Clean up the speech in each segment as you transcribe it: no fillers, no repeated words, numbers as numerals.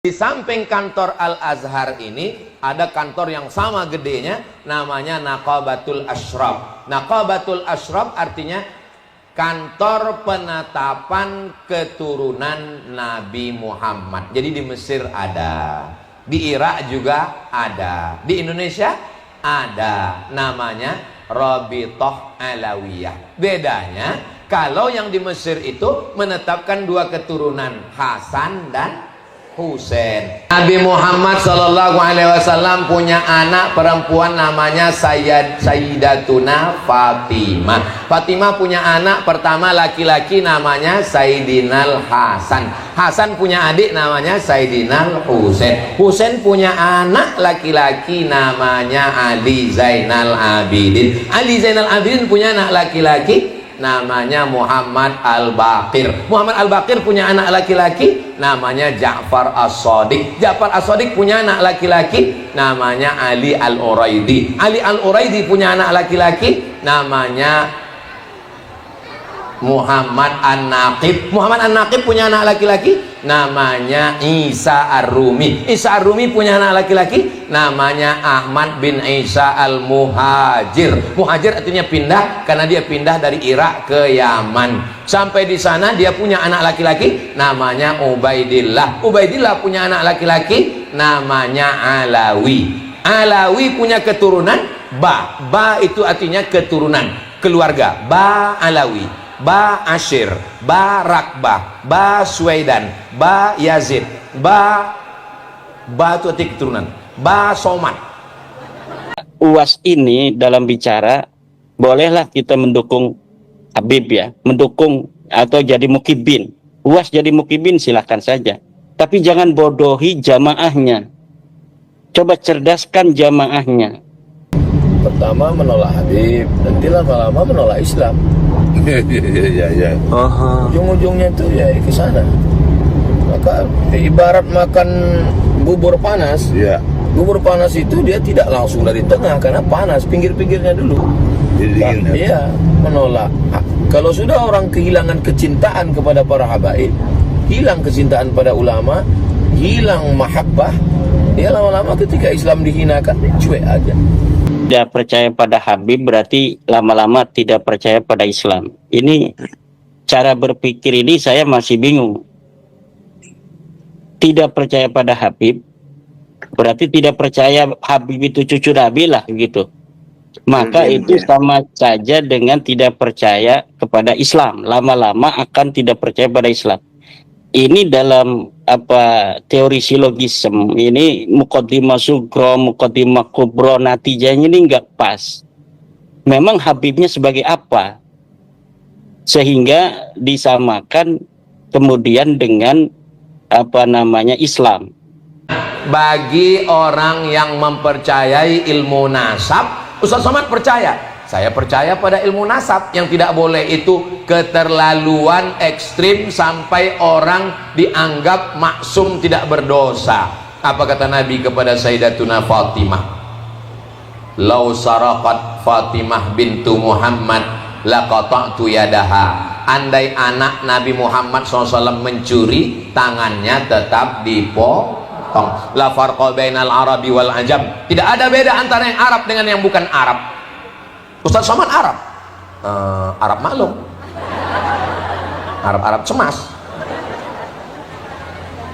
Di samping kantor Al-Azhar ini ada kantor yang sama gedenya, namanya Naqabatul Ashraf. Naqabatul Ashraf artinya kantor penetapan keturunan Nabi Muhammad. Jadi di Mesir ada, di Irak juga ada, di Indonesia ada, namanya Rabithah Alawiyah. Bedanya kalau yang di Mesir itu menetapkan dua keturunan, Hasan dan Husain. Nabi Muhammad SAW punya anak perempuan namanya Sayyidatuna Fatimah. Fatimah punya anak pertama laki-laki namanya Sayyidinal Hasan. Hasan punya adik namanya Sayyidinal Husain. Husain punya anak laki-laki namanya Ali Zainal Abidin. Ali Zainal Abidin punya anak laki-laki namanya Muhammad Al-Baqir. Muhammad Al-Baqir punya anak laki-laki namanya Ja'far As-Shadiq. Ja'far As-Shadiq punya anak laki-laki namanya Ali Al-Uraidi. Ali Al-Uraidi punya anak laki-laki namanya Muhammad An-Naqib. Muhammad An-Naqib punya anak laki-laki namanya Isa Ar-Rumi. Isa Ar-Rumi punya anak laki-laki namanya Ahmad bin Isa Al-Muhajir. Muhajir artinya pindah, karena dia pindah dari Irak ke Yaman. Sampai di sana dia punya anak laki-laki namanya Ubaidillah. Ubaidillah punya anak laki-laki namanya Alawi. Alawi punya keturunan Ba. Ba itu artinya keturunan, keluarga. Ba Alawi, Ba Ashir, Ba Rakbah, Ba Suwaidan, Ba Yazid, Ba itu arti keturunan, Ba Somad. UAS ini dalam bicara, bolehlah kita mendukung Habib ya, mendukung atau jadi mukibin. UAS jadi mukibin silahkan saja, tapi jangan bodohi jamaahnya. Coba cerdaskan jamaahnya. Pertama menolak Habib, nanti lama-lama menolak Islam. Ya. Ujung-ujungnya itu ya ke sana. Maka ibarat makan bubur panas. Ya. Bubur panas itu dia tidak langsung dari tengah karena panas, pinggir-pinggirnya dulu. Iya, menolak. Kalau sudah orang kehilangan kecintaan kepada para habaib, hilang kecintaan pada ulama, hilang mahabbah, ya lama-lama ketika Islam dihinakan, cuek aja. Tidak percaya pada Habib berarti lama-lama tidak percaya pada Islam. Ini cara berpikir ini saya masih bingung. Tidak percaya pada Habib berarti tidak percaya Habib itu cucu Nabi lah gitu. Maka itu sama saja dengan tidak percaya kepada Islam. Lama-lama akan tidak percaya pada Islam. Ini dalam teori silogisme ini muqaddimah sugro, muqaddimah kubro, natijahnya ini enggak pas. Memang Habibnya sebagai apa sehingga disamakan kemudian dengan Islam. Bagi orang yang mempercayai ilmu nasab, Ustaz Somad percaya. Saya percaya pada ilmu nasab. Yang tidak boleh itu keterlaluan ekstrim sampai orang dianggap maksum tidak berdosa. Apa kata Nabi kepada Sayyidatuna Fatimah? Lau saraqat Fatimah bintu Muhammad laqata'tu yadaha. Andai anak Nabi Muhammad SAW mencuri, tangannya tetap dipotong. La farqa bainal arabi wal ajam. Tidak ada beda antara yang Arab dengan yang bukan Arab. Ustaz Somad Arab, Arab maklum, Arab cemas.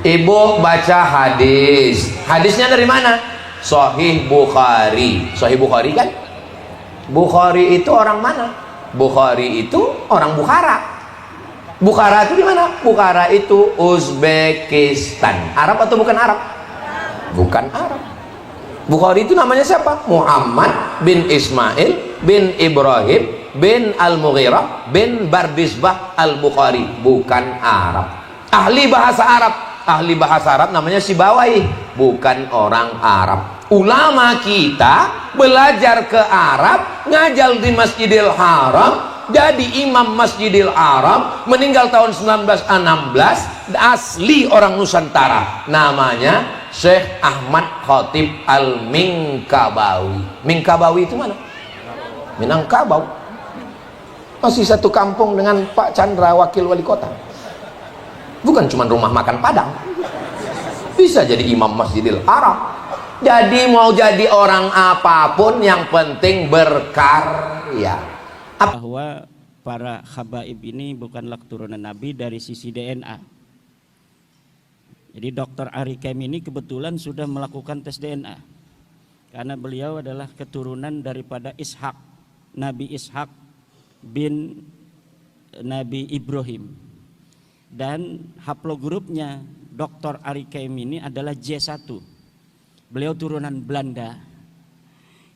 Ibu baca hadis, hadisnya dari mana? Sahih Bukhari. Sahih Bukhari kan? Bukhari itu orang mana? Bukhari itu orang Bukhara. Bukhara itu di mana? Bukhara itu Uzbekistan. Arab atau bukan Arab? Bukan Arab. Bukhari itu namanya siapa? Muhammad bin Ismail bin Ibrahim bin Al-Mughirah bin Bardisbah Al-Bukhari. Bukan Arab. Ahli bahasa Arab. Ahli bahasa Arab namanya Sibawai. Bukan orang Arab. Ulama kita belajar ke Arab, ngajar di Masjidil Haram, jadi imam Masjidil Haram, meninggal tahun 1916, asli orang Nusantara. Namanya Syekh Ahmad Khatib Al-Minkabawi. Minkabawi itu mana? Minangkabau. Masih satu kampung dengan Pak Chandra, wakil wali kota. Bukan cuma rumah makan Padang. bisa jadi imam Masjidil Haram. Jadi mau jadi orang apapun yang penting berkarya. Bahwa para habaib ini bukanlah keturunan Nabi dari sisi DNA. Jadi Dr. Ari Kem ini kebetulan sudah melakukan tes DNA. Karena beliau adalah keturunan daripada Ishak, Nabi Ishak bin Nabi Ibrahim. Dan haplogrupnya Dr. Ari Kem ini adalah J1. Beliau turunan Belanda.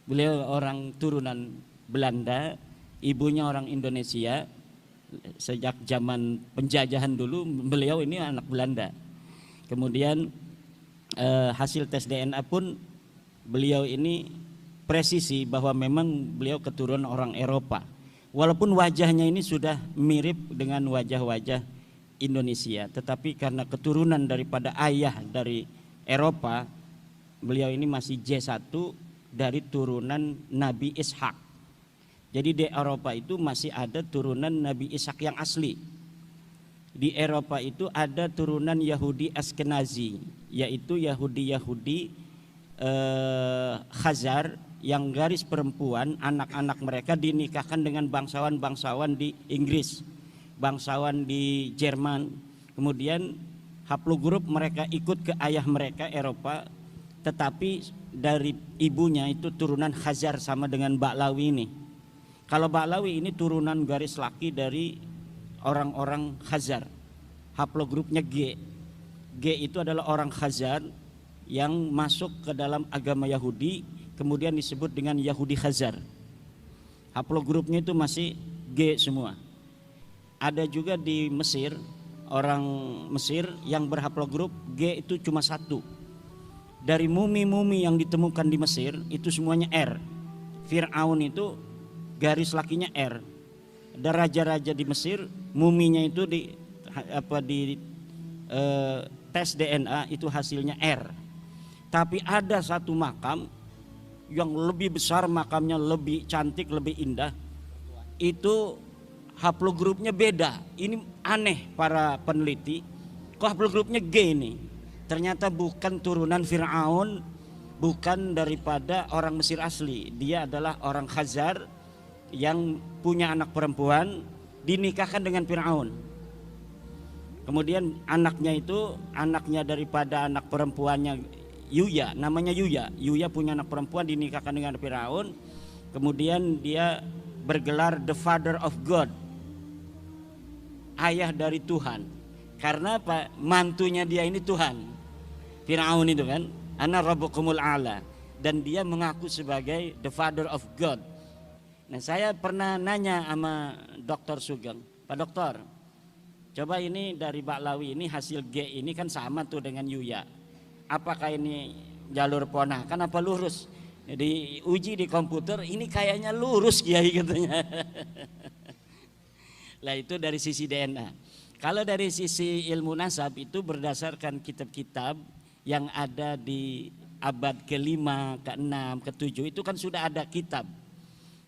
Beliau orang turunan Belanda, ibunya orang Indonesia. Sejak zaman penjajahan dulu beliau ini anak Belanda. Kemudian hasil tes DNA pun beliau ini presisi bahwa memang beliau keturunan orang Eropa. Walaupun wajahnya ini sudah mirip dengan wajah-wajah Indonesia, tetapi karena keturunan daripada ayah dari Eropa, beliau ini masih J1 dari turunan Nabi Ishak. Jadi di Eropa itu masih ada turunan Nabi Ishak yang asli. Di Eropa itu ada turunan Yahudi Askenazi, yaitu Yahudi Khazar yang garis perempuan, anak-anak mereka dinikahkan dengan bangsawan-bangsawan di Inggris, bangsawan di Jerman. Kemudian haplogrup mereka ikut ke ayah mereka Eropa, tetapi dari ibunya itu turunan Khazar sama dengan Ba'lawi ini. Kalau Ba'lawi ini turunan garis laki dari orang-orang Khazar. Haplogrupnya G. G itu adalah orang Khazar yang masuk ke dalam agama Yahudi, kemudian disebut dengan Yahudi Khazar. Haplogrupnya itu masih G semua. Ada juga di Mesir, orang Mesir yang berhaplogrup G itu cuma satu. Dari mumi-mumi yang ditemukan di Mesir itu semuanya R. Fir'aun itu garis lakinya R. Ada raja-raja di Mesir, muminya itu di tes DNA itu hasilnya R. Tapi ada satu makam yang lebih besar, makamnya lebih cantik, lebih indah. Itu haplogrupnya beda. Ini aneh para peneliti. Kok haplogrupnya G ini? Ternyata bukan turunan Fir'aun, bukan daripada orang Mesir asli. Dia adalah orang Khazar yang punya anak perempuan, dinikahkan dengan Fir'aun. Kemudian anaknya itu, anaknya daripada anak perempuannya Yuya, namanya Yuya. Yuya punya anak perempuan, dinikahkan dengan Firaun. Kemudian dia bergelar the father of God, ayah dari Tuhan. Karena apa? Mantunya dia ini Tuhan. Firaun itu kan, ana rabbukumul a'la, dan dia mengaku sebagai the father of God. Nah, saya pernah nanya sama Dr. Sugeng, Pak Dokter, coba ini dari Ba'lawi ini hasil G ini kan sama tuh dengan Yuya. Apakah ini jalur ponakan apa lurus? Jadi uji di komputer, ini kayaknya lurus Kiai katanya. Lah itu dari sisi DNA. Kalau dari sisi ilmu nasab itu berdasarkan kitab-kitab yang ada di abad ke-5, ke-6, ke-7 itu kan sudah ada kitab.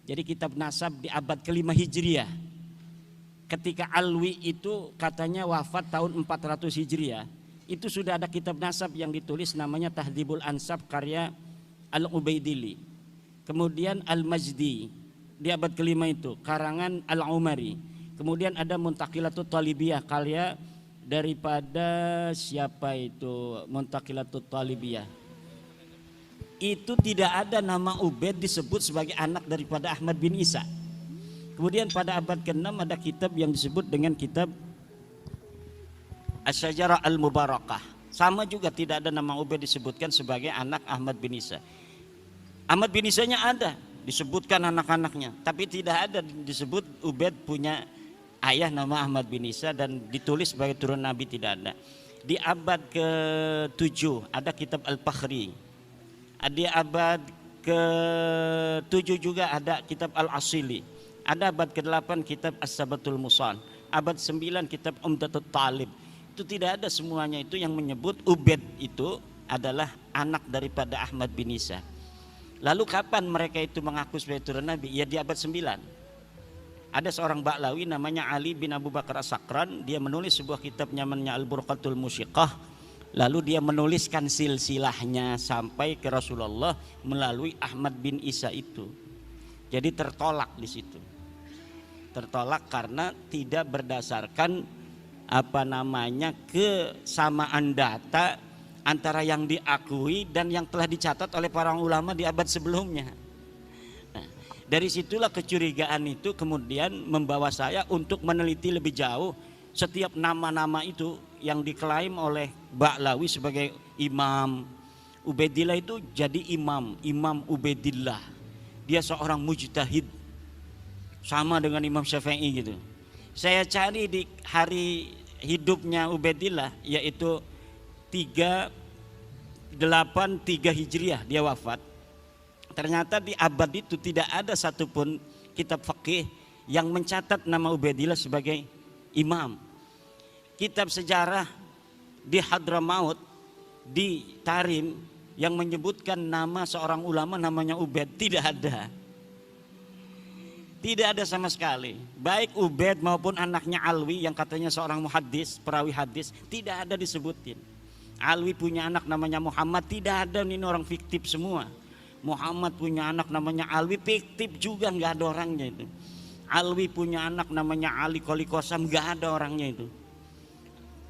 Jadi kitab nasab di abad ke-5 Hijriah. Ketika Alwi itu katanya wafat tahun 400 Hijriah. Itu sudah ada kitab nasab yang ditulis namanya Tahdhibul Ansab karya Al-Ubaidili. Kemudian Al-Majdi di abad ke-5 itu karangan Al-Umari. Kemudian ada Muntaqilatut Talibiyah karya daripada siapa itu, Muntaqilatut Talibiyah. Itu tidak ada nama Ubaid disebut sebagai anak daripada Ahmad bin Isa. Kemudian pada abad ke-6 ada kitab yang disebut dengan kitab Asy-Syajarah Al-Mubarakah. Sama juga tidak ada nama Ubaid disebutkan sebagai anak Ahmad bin Isa. Ahmad bin Isanya ada, disebutkan anak-anaknya, tapi tidak ada disebut Ubaid punya ayah nama Ahmad bin Isa dan ditulis sebagai turun Nabi, tidak ada. Di abad ke-7 ada kitab Al-Fakhri. Di abad ke-7 juga ada kitab Al-Asili. Ada abad ke-8 kitab As-Sabatul Musan. Abad 9 kitab Umdatut Talib. Itu tidak ada semuanya itu yang menyebut Ubaid itu adalah anak daripada Ahmad bin Isa. Lalu kapan mereka itu mengaku sebagai turun Nabi? Ya di abad 9. Ada seorang Ba'lawi namanya Ali bin Abu Bakar As-Sakran. Dia menulis sebuah kitab namanya Al-Burqatul Musyiqah. Lalu dia menuliskan silsilahnya sampai ke Rasulullah melalui Ahmad bin Isa itu. Jadi tertolak di situ. Tertolak karena tidak berdasarkan kesamaan data antara yang diakui dan yang telah dicatat oleh para ulama di abad sebelumnya. Nah, dari situlah kecurigaan itu kemudian membawa saya untuk meneliti lebih jauh setiap nama-nama itu yang diklaim oleh Ba'lawi sebagai imam. Ubaidillah itu jadi Imam Ubaidillah. Dia seorang mujtahid, sama dengan Imam Syafi'i gitu. Saya cari di hari hidupnya Ubaidillah, yaitu 383 Hijriah dia wafat. Ternyata di abad itu tidak ada satupun kitab fikih yang mencatat nama Ubaidillah sebagai imam. Kitab sejarah di Hadramaut, di Tarim, yang menyebutkan nama seorang ulama namanya Ubaid, tidak ada. Tidak ada sama sekali. Baik Ubaid maupun anaknya Alwi yang katanya seorang muhaddis, perawi hadis, tidak ada disebutin. Alwi punya anak namanya Muhammad, tidak ada, ini orang fiktif semua. Muhammad punya anak namanya Alwi, fiktif juga, nggak ada orangnya itu. Alwi punya anak namanya Ali Kolikosam, nggak ada orangnya itu.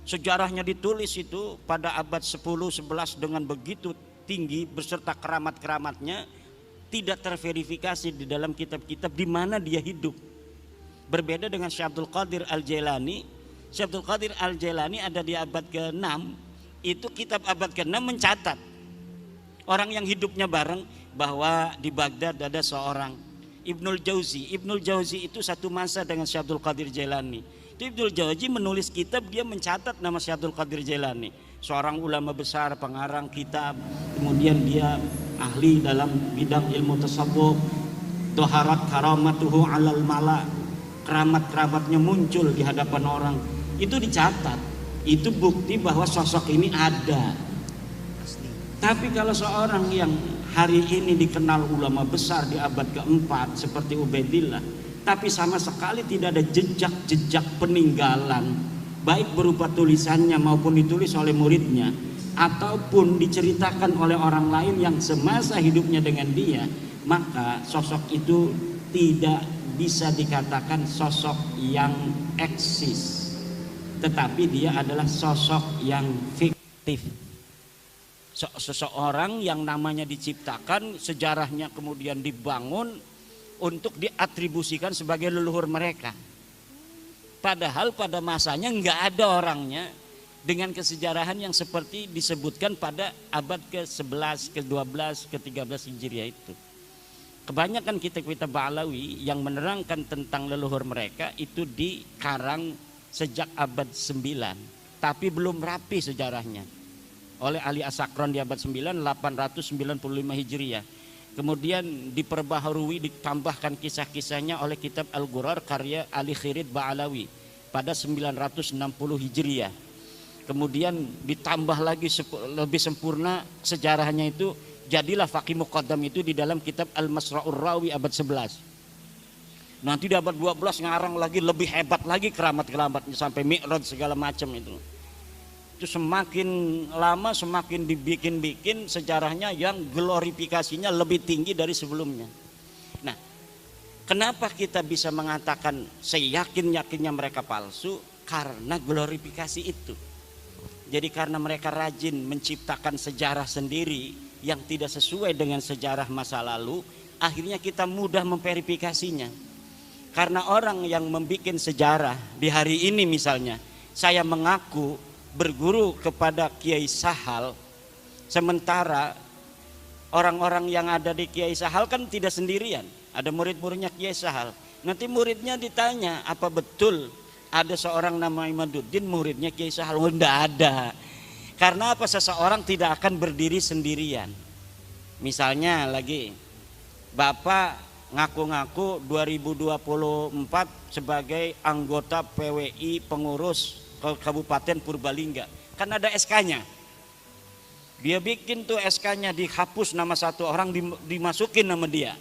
Sejarahnya ditulis itu pada abad 10-11 dengan begitu tinggi beserta keramat-keramatnya, tidak terverifikasi di dalam kitab-kitab di mana dia hidup. Berbeda dengan Syekh Abdul Qadir Al-Jailani. Syekh Abdul Qadir Al-Jailani ada di abad ke-6, itu kitab abad ke-6 mencatat orang yang hidupnya bareng bahwa di Baghdad ada seorang Ibnul Jauzi. Ibnul Jauzi itu satu masa dengan Syekh Abdul Qadir Jailani. Ibnul Jauzi menulis kitab, dia mencatat nama Syekh Abdul Qadir Jailani, seorang ulama besar, pengarang kitab. Kemudian dia ahli dalam bidang ilmu tasawuf. Toharat karamatuhu alal mala, keramat-keramatnya muncul di hadapan orang. Itu dicatat. Itu bukti bahwa sosok ini ada. Tapi kalau seorang yang hari ini dikenal ulama besar di abad keempat seperti Ubaidillah, tapi sama sekali tidak ada jejak-jejak peninggalan, baik berupa tulisannya maupun ditulis oleh muridnya, ataupun diceritakan oleh orang lain yang semasa hidupnya dengan dia, maka sosok itu tidak bisa dikatakan sosok yang eksis, tetapi dia adalah sosok yang fiktif. Seseorang yang namanya diciptakan, sejarahnya kemudian dibangun untuk diatribusikan sebagai leluhur mereka. Padahal pada masanya nggak ada orangnya dengan kesejarahan yang seperti disebutkan pada abad ke-11, ke-12, ke-13 Hijriah itu. Kebanyakan kitab-kitab Ba'lawi yang menerangkan tentang leluhur mereka itu dikarang sejak abad 9, tapi belum rapi sejarahnya oleh Ali As-Sakron di abad 9, 895 Hijriah. Kemudian diperbaharui, ditambahkan kisah-kisahnya oleh kitab Al-Ghurar karya Ali Khirid Ba'alawi pada 960 Hijriah. Kemudian ditambah lagi lebih sempurna sejarahnya itu, jadilah Faqih Muqaddam itu di dalam kitab Al-Masra'ur Rawi abad 11. Nanti di abad 12 ngarang lagi, lebih hebat lagi keramat-keramatnya sampai Mi'raj segala macam itu. Itu semakin lama semakin dibikin-bikin sejarahnya yang glorifikasinya lebih tinggi dari sebelumnya. Nah, kenapa kita bisa mengatakan seyakin-yakinnya mereka palsu? Karena glorifikasi itu. Jadi karena mereka rajin menciptakan sejarah sendiri yang tidak sesuai dengan sejarah masa lalu, akhirnya kita mudah memverifikasinya. Karena orang yang membuat sejarah di hari ini misalnya, saya mengaku berguru kepada Kiai Sahal, sementara orang-orang yang ada di Kiai Sahal kan tidak sendirian, ada murid-muridnya Kiai Sahal. Nanti muridnya ditanya, apa betul ada seorang nama Imaduddin muridnya Kiai Sahal? Tidak ada. Karena apa? Seseorang tidak akan berdiri sendirian. Misalnya lagi, Bapak ngaku-ngaku 2024 sebagai anggota PWI pengurus Kabupaten Purbalingga, kan ada SK-nya. Dia bikin tuh SK-nya, dihapus nama satu orang, dimasukin nama dia.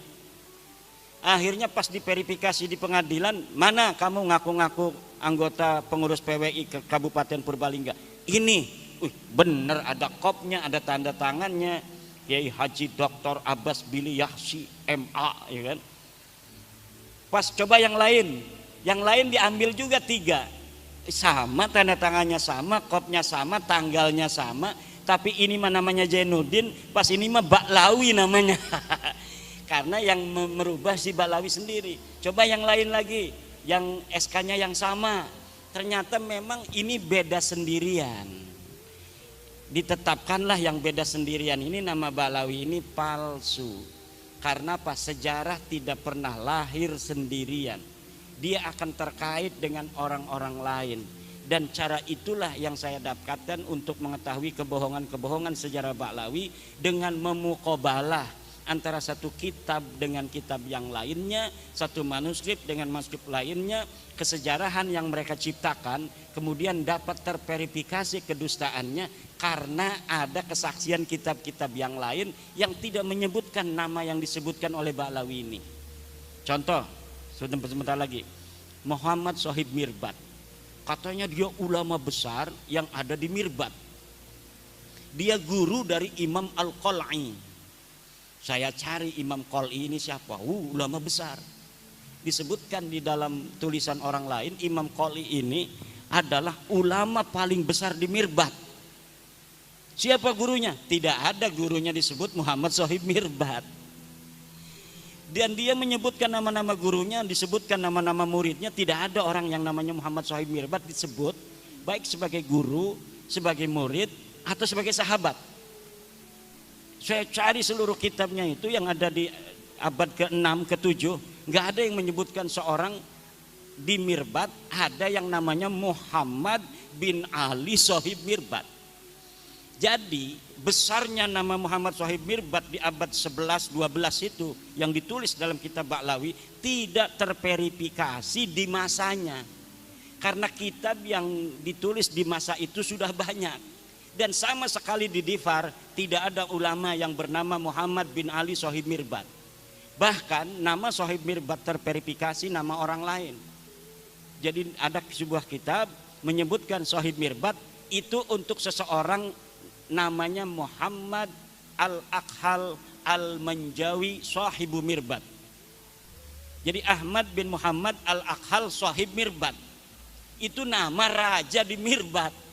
Akhirnya pas diverifikasi di pengadilan, mana kamu ngaku-ngaku anggota pengurus PWI ke Kabupaten Purbalingga? Ini bener ada kopnya, ada tanda tangannya, Kiai Haji Dr. Abbas Bili Yahsi MA, ya kan. Pas coba yang lain diambil juga 3, sama tanda tangannya sama, kopnya sama, tanggalnya sama, tapi ini mah namanya Zainuddin, pas ini mah Baklawi namanya. Karena yang merubah si Baklawi sendiri. Coba yang lain lagi, yang SK-nya yang sama, ternyata memang ini beda sendirian. Ditetapkanlah yang beda sendirian ini nama Baklawi ini palsu. Karena apa? Sejarah tidak pernah lahir sendirian. Dia akan terkait dengan orang-orang lain. Dan cara itulah yang saya dapatkan untuk mengetahui kebohongan-kebohongan sejarah Baklawi dengan memukobalah antara satu kitab dengan kitab yang lainnya, satu manuskrip dengan manuskrip lainnya, kesejarahan yang mereka ciptakan, kemudian dapat terverifikasi kedustaannya karena ada kesaksian kitab-kitab yang lain yang tidak menyebutkan nama yang disebutkan oleh Baklawi ini. Contoh, sebentar lagi, Muhammad Sohib Mirbat, katanya dia ulama besar yang ada di Mirbat. Dia guru dari Imam Al-Qal'i. Saya cari Imam Qal'i ini siapa? Ulama besar. Disebutkan di dalam tulisan orang lain, Imam Qal'i ini adalah ulama paling besar di Mirbat. Siapa gurunya? Tidak ada gurunya disebut Muhammad Sohib Mirbat. Dan dia menyebutkan nama-nama gurunya, disebutkan nama-nama muridnya. Tidak ada orang yang namanya Muhammad Sohib Mirbat disebut, baik sebagai guru, sebagai murid, atau sebagai sahabat. Saya cari seluruh kitabnya itu yang ada di abad ke-6, ke-7, nggak ada yang menyebutkan seorang di Mirbat ada yang namanya Muhammad bin Ali Sohib Mirbat. Jadi besarnya nama Muhammad Sohib Mirbat di abad 11-12 itu yang ditulis dalam kitab Baklawi tidak terverifikasi di masanya. Karena kitab yang ditulis di masa itu sudah banyak. Dan sama sekali di Difar tidak ada ulama yang bernama Muhammad bin Ali Sohib Mirbat. Bahkan nama Sohib Mirbat terverifikasi nama orang lain. Jadi ada sebuah kitab menyebutkan Sohib Mirbat itu untuk seseorang namanya Muhammad Al-Akhal Al-Manjawi Sohibu Mirbat. Jadi Ahmad bin Muhammad Al-Akhal Sohib Mirbat itu nama raja di Mirbat.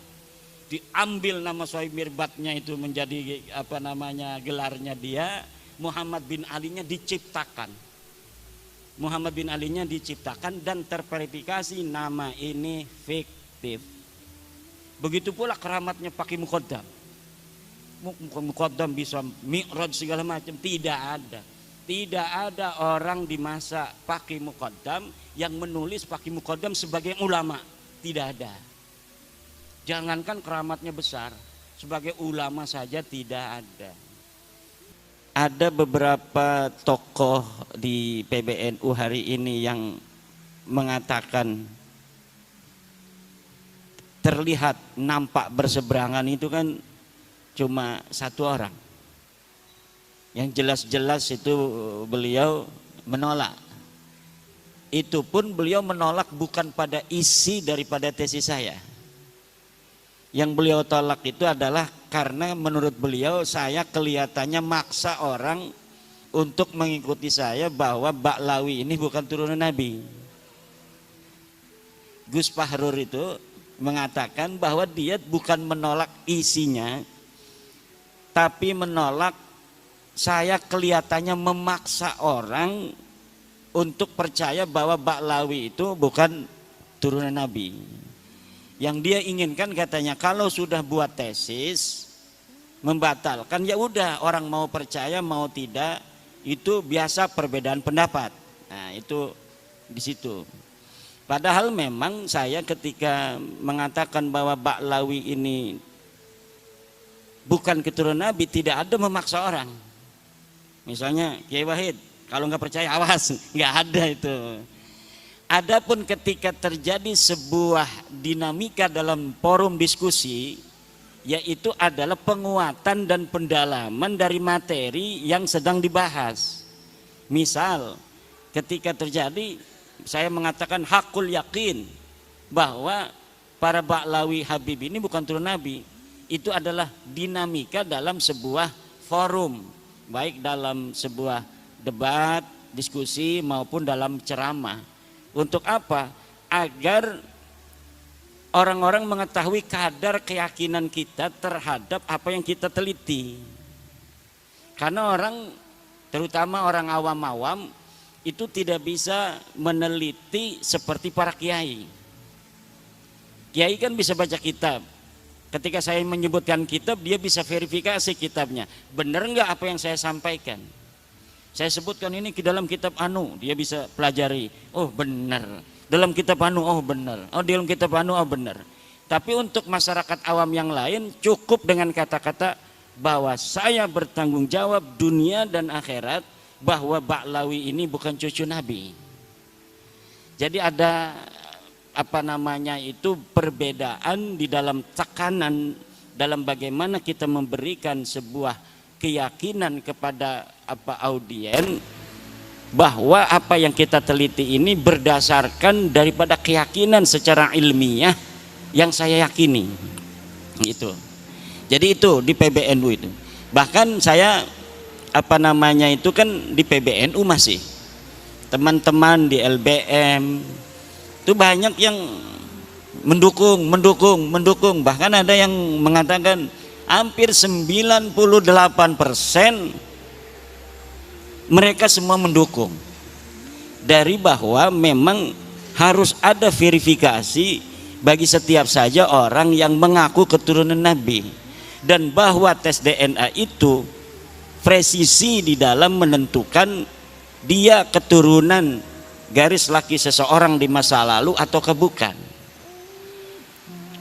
Diambil nama Sohib Mirbatnya itu menjadi apa namanya gelarnya dia. Muhammad bin Alinya diciptakan. Muhammad bin Alinya diciptakan dan terverifikasi nama ini fiktif. Begitu pula keramatnya Paki Muqaddam. Muqaddam bisa mi'raj segala macam, tidak ada. Tidak ada orang di masa Paki Muqaddam yang menulis Paki Muqaddam sebagai ulama. Tidak ada. Jangankan keramatnya besar, sebagai ulama saja tidak ada. Ada beberapa tokoh di PBNU hari ini yang mengatakan terlihat nampak berseberangan itu kan cuma satu orang. Yang jelas-jelas itu beliau menolak. Itu pun beliau menolak bukan pada isi daripada tesis saya. Yang beliau tolak itu adalah karena menurut beliau saya kelihatannya maksa orang untuk mengikuti saya bahwa Baklawi ini bukan turunan Nabi. Gus Fahrur itu mengatakan bahwa dia bukan menolak isinya, tapi menolak saya kelihatannya memaksa orang untuk percaya bahwa Baklawi itu bukan turunan Nabi. Yang dia inginkan katanya kalau sudah buat tesis membatalkan ya udah, orang mau percaya mau tidak itu biasa perbedaan pendapat. Nah, itu di situ. Padahal memang saya ketika mengatakan bahwa Baklawi ini bukan keturunan Nabi tidak ada memaksa orang. Misalnya Kiai Wahid kalau nggak percaya awas, nggak ada itu. Adapun ketika terjadi sebuah dinamika dalam forum diskusi, yaitu adalah penguatan dan pendalaman dari materi yang sedang dibahas. Misal, ketika terjadi, saya mengatakan hakul yakin bahwa para Baklawi Habib ini bukan turun Nabi. itu adalah dinamika dalam sebuah forum, baik dalam sebuah debat, diskusi maupun dalam ceramah. Untuk apa? Agar orang-orang mengetahui kadar keyakinan kita terhadap apa yang kita teliti. Karena orang, terutama orang awam-awam, itu tidak bisa meneliti seperti para kiai. Kiai kan bisa baca kitab. Ketika saya menyebutkan kitab, dia bisa verifikasi kitabnya. Benar enggak apa yang saya sampaikan? Saya sebutkan ini ke dalam kitab anu, dia bisa pelajari. Oh benar. Dalam kitab anu, oh benar. Oh dalam kitab anu, oh benar. Tapi untuk masyarakat awam yang lain cukup dengan kata-kata bahwa saya bertanggung jawab dunia dan akhirat, bahwa Ba'lawi ini bukan cucu Nabi. Jadi ada perbedaan di dalam tekanan dalam bagaimana kita memberikan sebuah keyakinan kepada audien bahwa apa yang kita teliti ini berdasarkan daripada keyakinan secara ilmiah yang saya yakini. Gitu. Jadi itu di PBNU itu. Bahkan saya itu kan di PBNU masih. Teman-teman di LBM itu banyak yang mendukung. Bahkan ada yang mengatakan hampir 98% mereka semua mendukung. Dari bahwa memang harus ada verifikasi bagi setiap saja orang yang mengaku keturunan Nabi. Dan bahwa tes DNA itu presisi di dalam menentukan dia keturunan garis laki seseorang di masa lalu atau bukan.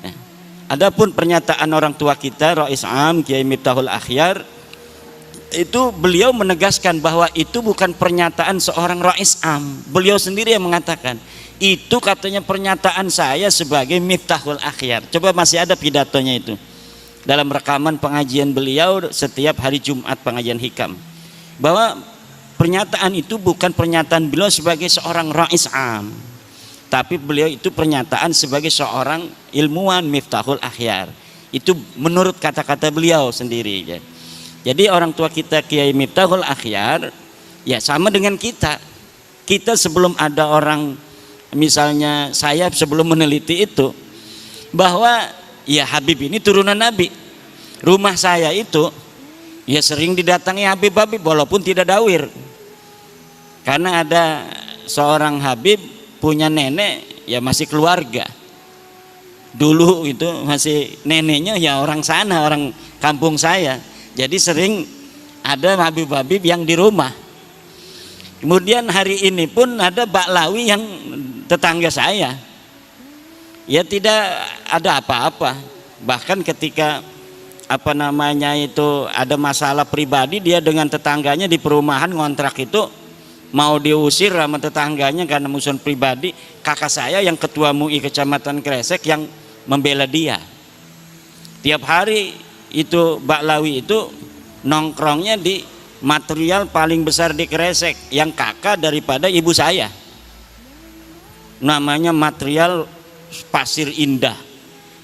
Nah, adapun pernyataan orang tua kita Rais Am Kiai Miftahul Akhyar, itu beliau menegaskan bahwa itu bukan pernyataan seorang Rais Am. Beliau sendiri yang mengatakan, itu katanya pernyataan saya sebagai Miftahul Akhyar. Coba masih ada pidatonya itu dalam rekaman pengajian beliau setiap hari Jumat pengajian hikam, bahwa pernyataan itu bukan pernyataan beliau sebagai seorang Rais Am, tapi beliau itu pernyataan sebagai seorang ilmuwan Miftahul Akhyar. Itu menurut kata-kata beliau sendiri. Jadi orang tua kita Kiai Miftahul Akhyar ya sama dengan kita. Kita sebelum ada orang, misalnya saya sebelum meneliti itu bahwa ya Habib ini turunan Nabi. Rumah saya itu ya sering didatangi Habib-Habib walaupun tidak dawir. Karena ada seorang Habib punya nenek ya masih keluarga. Dulu itu masih neneknya ya orang sana, orang kampung saya. Jadi sering ada Habib-Habib yang di rumah. Kemudian hari ini pun ada Ba'lawi yang tetangga saya. Ya tidak ada apa-apa. Bahkan ketika ada masalah pribadi, dia dengan tetangganya di perumahan ngontrak itu mau diusir sama tetangganya karena musuhan pribadi. Kakak saya yang ketua MUI Kecamatan Kresek yang membela dia. Tiap hari itu Ba'lawi itu nongkrongnya di material paling besar di Kresek yang kakak daripada ibu saya. Namanya material Pasir Indah.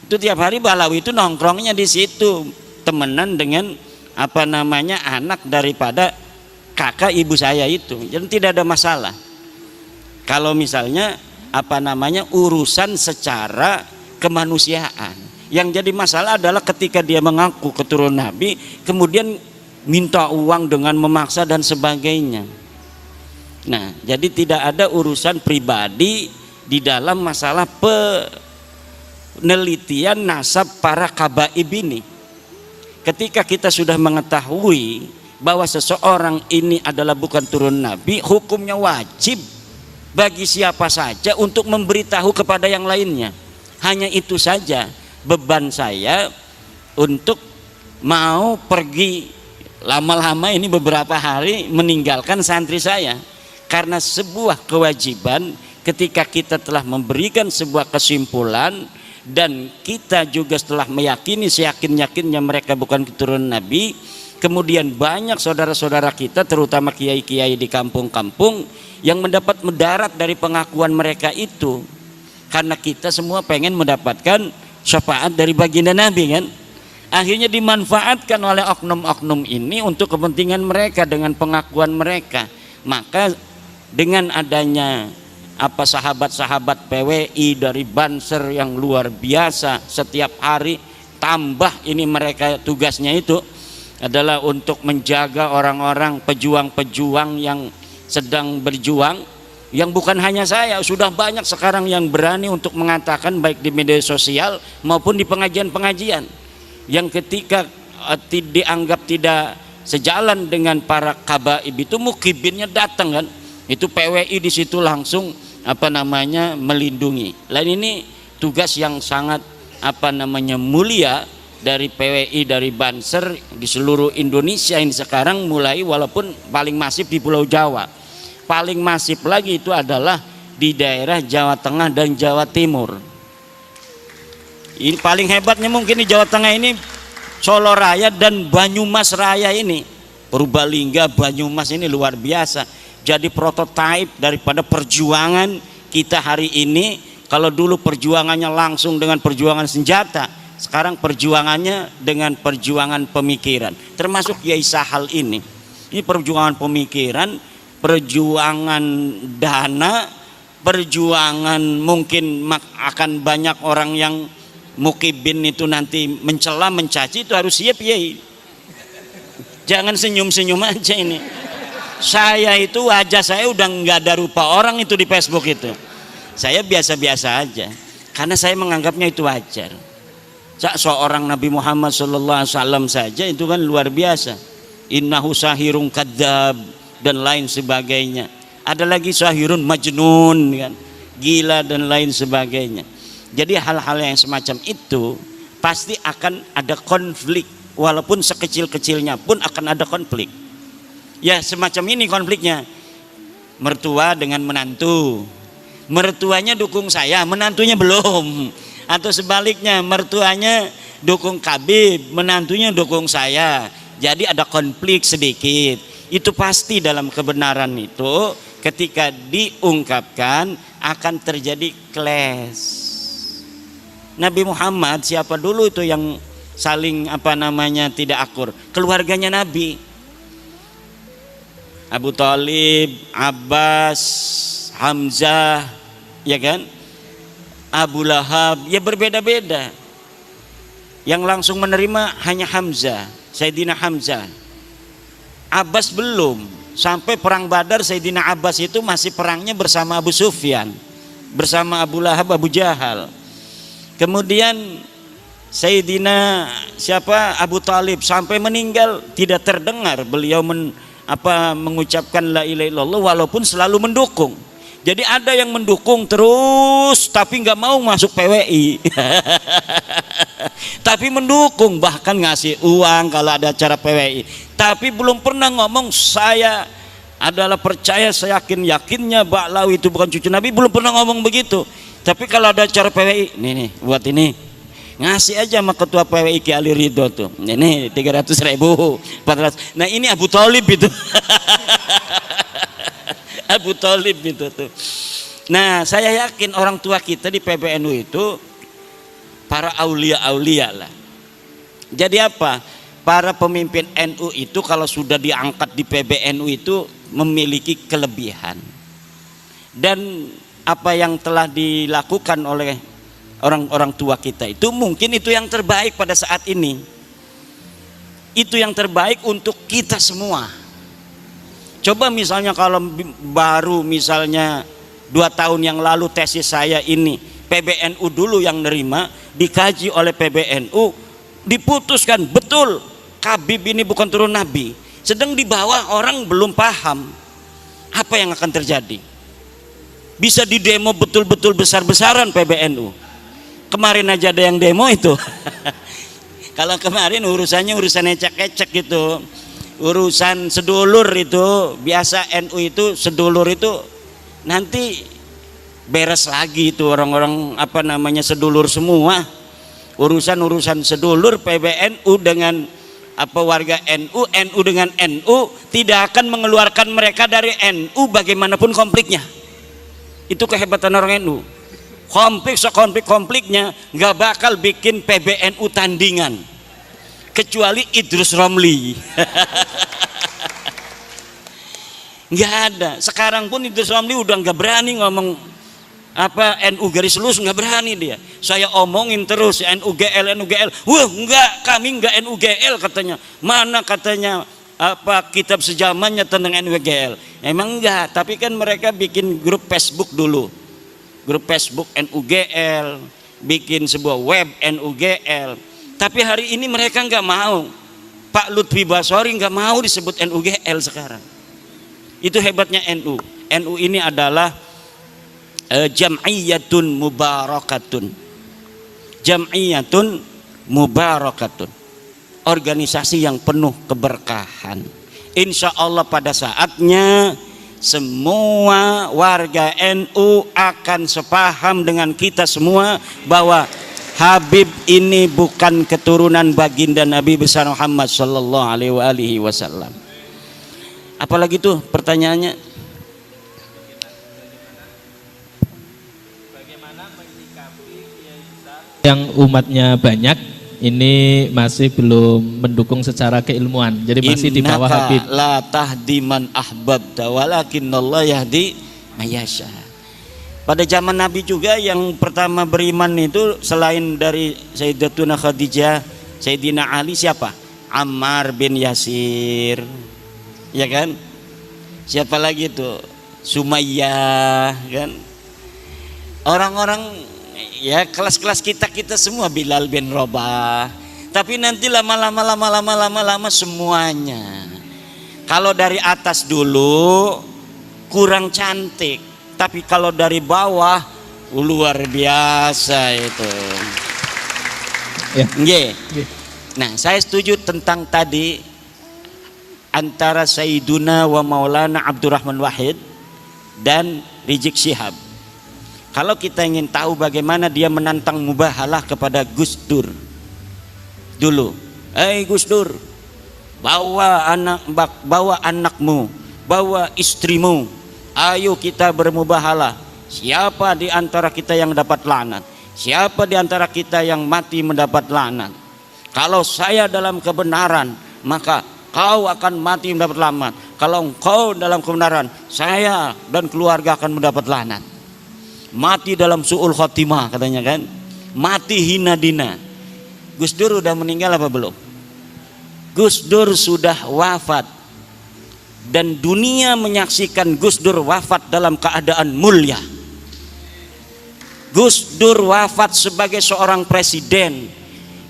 Itu tiap hari Ba'lawi itu nongkrongnya di situ, temenan dengan anak daripada kakak ibu saya itu. Jadi tidak ada masalah. Kalau misalnya urusan secara kemanusiaan. Yang jadi masalah adalah ketika dia mengaku keturunan Nabi, kemudian minta uang dengan memaksa dan sebagainya. Nah, jadi tidak ada urusan pribadi di dalam masalah penelitian nasab para kabaib ini. Ketika kita sudah mengetahui bahwa seseorang ini adalah bukan turun Nabi, hukumnya wajib bagi siapa saja untuk memberitahu kepada yang lainnya. Hanya itu saja beban saya untuk mau pergi lama-lama ini beberapa hari meninggalkan santri saya, karena sebuah kewajiban ketika kita telah memberikan sebuah kesimpulan dan kita juga setelah meyakini seyakin-yakinnya mereka bukan keturunan Nabi, kemudian banyak saudara-saudara kita terutama kiai-kiai di kampung-kampung yang mendapat mudarat dari pengakuan mereka itu, karena kita semua pengen mendapatkan syafaat dari baginda Nabi kan. Akhirnya dimanfaatkan oleh oknum-oknum ini untuk kepentingan mereka dengan pengakuan mereka. Maka dengan adanya sahabat-sahabat PWI dari Banser yang luar biasa, setiap hari tambah ini, mereka tugasnya itu adalah untuk menjaga orang-orang pejuang-pejuang yang sedang berjuang, yang bukan hanya saya, sudah banyak sekarang yang berani untuk mengatakan baik di media sosial maupun di pengajian-pengajian yang ketika dianggap tidak sejalan dengan para kabaib itu, mukibinnya datang kan, itu PWI di situ langsung melindungi. Lain ini tugas yang sangat mulia dari PWI, dari Banser di seluruh Indonesia ini sekarang, mulai walaupun paling masif di Pulau Jawa, paling masif lagi itu adalah di daerah Jawa Tengah dan Jawa Timur. Ini paling hebatnya mungkin di Jawa Tengah ini Solo Raya dan Banyumas Raya ini, Purbalingga, Banyumas ini luar biasa. Jadi prototipe daripada perjuangan kita hari ini. Kalau dulu perjuangannya langsung dengan perjuangan senjata, sekarang perjuangannya dengan perjuangan pemikiran. Termasuk Kiai Sahal ini perjuangan pemikiran, perjuangan dana, perjuangan mungkin akan banyak orang yang mukibin itu nanti mencela, mencaci, itu harus siap ya. Jangan senyum-senyum aja ini. Saya itu wajah saya udah nggak ada rupa orang itu di Facebook itu. Saya biasa-biasa aja karena saya menganggapnya itu wajar. Seorang Nabi Muhammad SAW saja itu kan luar biasa. Innahu sahirun kadzab dan lain sebagainya. Ada lagi sahirun majnun kan, gila dan lain sebagainya. Jadi hal-hal yang semacam itu pasti akan ada konflik, walaupun sekecil-kecilnya pun akan ada konflik. Ya semacam ini konfliknya, mertua dengan menantu, mertuanya dukung saya, menantunya belum, atau sebaliknya mertuanya dukung Kabib, menantunya dukung saya. Jadi ada konflik sedikit. Itu pasti dalam kebenaran itu ketika diungkapkan akan terjadi clash. Nabi Muhammad siapa dulu itu yang saling tidak akur? Keluarganya Nabi. Abu Thalib, Abbas, Hamzah, ya kan? Abu Lahab, ya berbeda-beda. Yang langsung menerima hanya Hamzah, Sayyidina Hamzah. Abbas belum. Sampai perang Badar Sayyidina Abbas itu masih perangnya bersama Abu Sufyan, bersama Abu Lahab, Abu Jahal. Kemudian Sayyidina Abu Thalib sampai meninggal tidak terdengar beliau mengucapkan la ilaha illallah, walaupun selalu mendukung. Jadi ada yang mendukung terus tapi nggak mau masuk PWI. Tapi mendukung, bahkan ngasih uang kalau ada acara PWI. Tapi belum pernah ngomong saya adalah percaya, saya yakinnya Ba'lawi itu bukan cucu Nabi, belum pernah ngomong begitu. Tapi kalau ada acara PWI, nih buat ini, ngasih aja sama ketua PWI Ki Ali Ridho tuh, ini 300.000, 400. Nah ini Abu Thalib itu. Abu Thalib itu tuh. Nah saya yakin orang tua kita di PBNU itu para aulia-aulia lah. Jadi para pemimpin NU itu kalau sudah diangkat di PBNU itu memiliki kelebihan. Dan apa yang telah dilakukan oleh orang-orang tua kita itu mungkin itu yang terbaik pada saat ini. Itu yang terbaik untuk kita semua. Coba misalnya kalau baru misalnya 2 tahun yang lalu tesis saya ini PBNU dulu yang nerima, dikaji oleh PBNU, diputuskan betul Habib ini bukan turun Nabi. Sedang di bawah orang belum paham apa yang akan terjadi. Bisa di demo betul-betul besar-besaran PBNU. Kemarin aja ada yang demo itu. Kalau kemarin urusan ecek-ecek gitu, urusan sedulur itu, biasa NU itu sedulur itu nanti beres lagi itu orang-orang sedulur semua. Urusan sedulur PBNU dengan warga NU, NU dengan NU tidak akan mengeluarkan mereka dari NU bagaimanapun konfliknya. Itu kehebatan orang NU. Konfliknya nggak bakal bikin PBNU tandingan. kecuali Idrus Romli. Nggak ada. Sekarang pun Idrus Romli udah nggak berani ngomong apa NU garis lurus, nggak berani dia. Saya omongin terus NUGL. Wah, enggak, kami enggak NUGL katanya. Mana katanya apa kitab sejamannya tentang NUGL? Emang enggak, tapi kan mereka bikin grup Facebook dulu. Grup Facebook NUGL, bikin sebuah web NUGL. Tapi hari ini mereka nggak mau. Pak Lutfi Basori nggak mau disebut NUGL sekarang. Itu hebatnya NU. NU ini adalah jam'iyatun mubarakatun. Jam'iyatun mubarakatun. Organisasi yang penuh keberkahan. Insya Allah pada saatnya semua warga NU akan sepaham dengan kita semua bahwa Habib ini bukan keturunan baginda Nabi besar Muhammad sallallahu alaihi wasallam. Apalagi tuh pertanyaannya? Yang umatnya banyak ini masih belum mendukung secara keilmuan, jadi masih di bawah Habib. La tahdi man ahbabta walakinallah yahdi mayasha. Pada zaman Nabi juga yang pertama beriman itu selain dari Sayyidatuna Khadijah, Sayyidina Ali siapa? Ammar bin Yasir, ya kan? Siapa lagi itu? Sumayyah, kan? Orang-orang ya kelas-kelas kita semua, Bilal bin Rabah. Tapi nanti lama-lama semuanya. Kalau dari atas dulu kurang cantik, tapi kalau dari bawah luar biasa itu. Ya. Yeah. Nah, saya setuju tentang tadi antara Sayyiduna wa Maulana Abdurrahman Wahid dan Rizik Syihab. Kalau kita ingin tahu bagaimana dia menantang mubahalah kepada Gus Dur dulu, Gus Dur, bawa anakmu, bawa istrimu, ayo kita bermubahalah. Siapa di antara kita yang dapat laknat? Siapa di antara kita yang mati mendapat laknat? Kalau saya dalam kebenaran, maka kau akan mati mendapat laknat. Kalau engkau dalam kebenaran, saya dan keluarga akan mendapat laknat. Mati dalam su'ul khotimah katanya kan, mati hina dina. Gus Dur udah meninggal apa belum? Gus Dur sudah wafat dan dunia menyaksikan Gus Dur wafat dalam keadaan mulia. Gus Dur wafat sebagai seorang presiden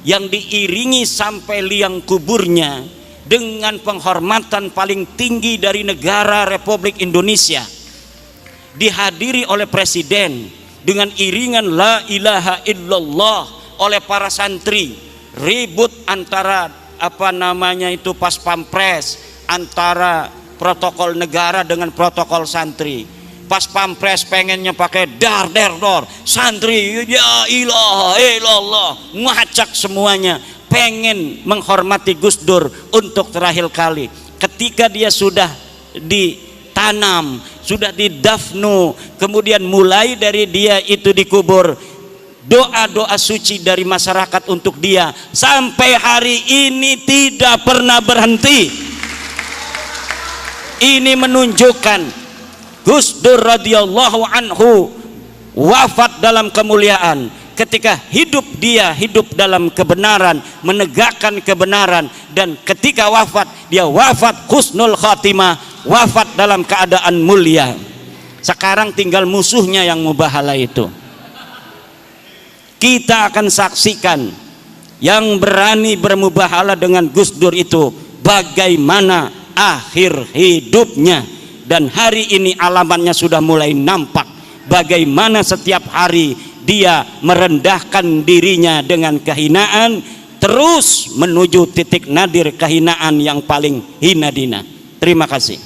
yang diiringi sampai liang kuburnya dengan penghormatan paling tinggi dari negara Republik Indonesia, dihadiri oleh presiden dengan iringan la ilaha illallah oleh para santri. Ribut antara pas pampres, antara protokol negara dengan protokol santri. Pas pampres pengennya pakai dar, santri ya ilaha illallah, ngacak semuanya, pengen menghormati Gus Dur untuk terakhir kali. Ketika dia sudah ditanam, sudah didafnu, kemudian mulai dari dia itu dikubur, doa-doa suci dari masyarakat untuk dia sampai hari ini tidak pernah berhenti. Ini menunjukkan Gus Dur radhiyallahu anhu wafat dalam kemuliaan. Ketika hidup dia hidup dalam kebenaran, menegakkan kebenaran, dan ketika wafat dia wafat husnul khatimah, wafat dalam keadaan mulia. Sekarang tinggal musuhnya yang mubahalah itu. Kita akan saksikan yang berani bermubahalah dengan Gus Dur itu bagaimana akhir hidupnya. Dan hari ini alamannya sudah mulai nampak, bagaimana setiap hari dia merendahkan dirinya dengan kehinaan, terus menuju titik nadir kehinaan yang paling hina dina. Terima kasih.